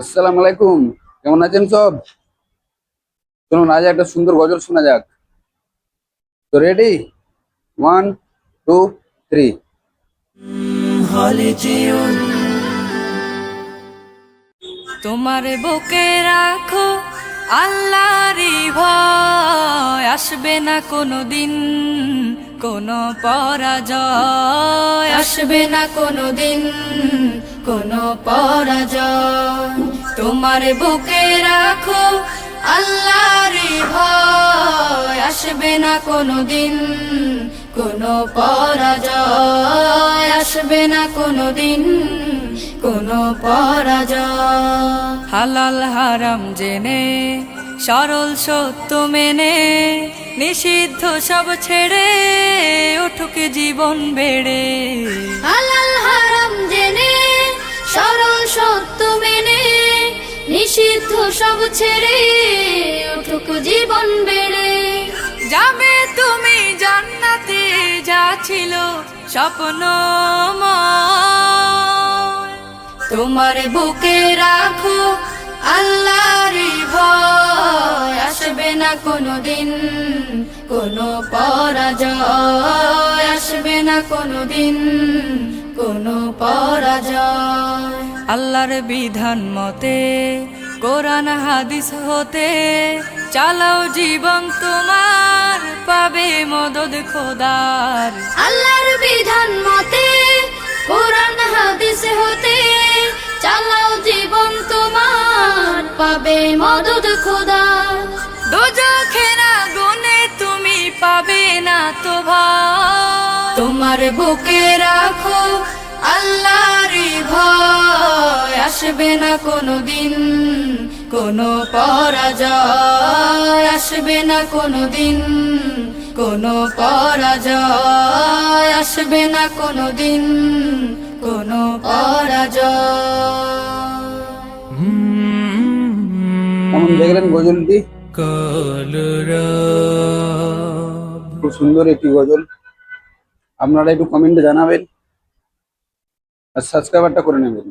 আসসালামু আলাইকুম। কেমন আছেন সব? চলুন আজ একটা সুন্দর গজল শোনা যাক। তো রেডি? One, two, three. তোমার বুকে রাখো আল্লাহরই ভয়, আসবে না কোনো দিন কোনো পরাজয়, আসবে না কোনো দিন কোনো পরাজয়। তোমার বুকে রাখো আল্লাহরই ভয়, আসবে না কোনো দিন কোনো পরাজয়, আসবে না কোনো দিন কোনো পরাজয়। হালাল হারাম জেনে সরল সত্য মেনে নিষিদ্ধ সব ছেড়ে উঠুক জীবন বেড়ে। হালাল হারাম জেনে সরল সত্য মেনে নিষিদ্ধ সব ছেড়ে উঠুক জীবন বেড়ে। যাবে তুমি জান্নাতে, যা ছিল স্বপ্নময়। তোমার বুকে রাখো আল্লাহরই ভয়, আসবে না কোনো দিন কোনো পরাজয়, আসবে না কোনো দিন কোনো পরাজয়। আল্লাহর বিধান মতে কোরআন হাদিস হতে চালাও জীবন তোমার, পাবে মদদ খোদার। আল্লাহর বিধান মতে কোরআন হাদিস হতে চালাও জীবন তোমার, পাবে মদদ খোদার। দোজখের আগুনে তুমি পাবে না তো ভয়। তোমার বুকে রাখো আল্লাহরই ভয়, আসবে না কোনো দিন কোনো পরাজয়, আসবে না কোনো দিন কোনো পরাজয়, আসবে না কোনো দিন কোনো পরাজয়। কেমন দেখলেন গজলটি? খুব সুন্দর একটি গজল। আপনারা একটু কমেন্টে জানাবেন আর সাবস্ক্রাইবারটা করে নেবেন।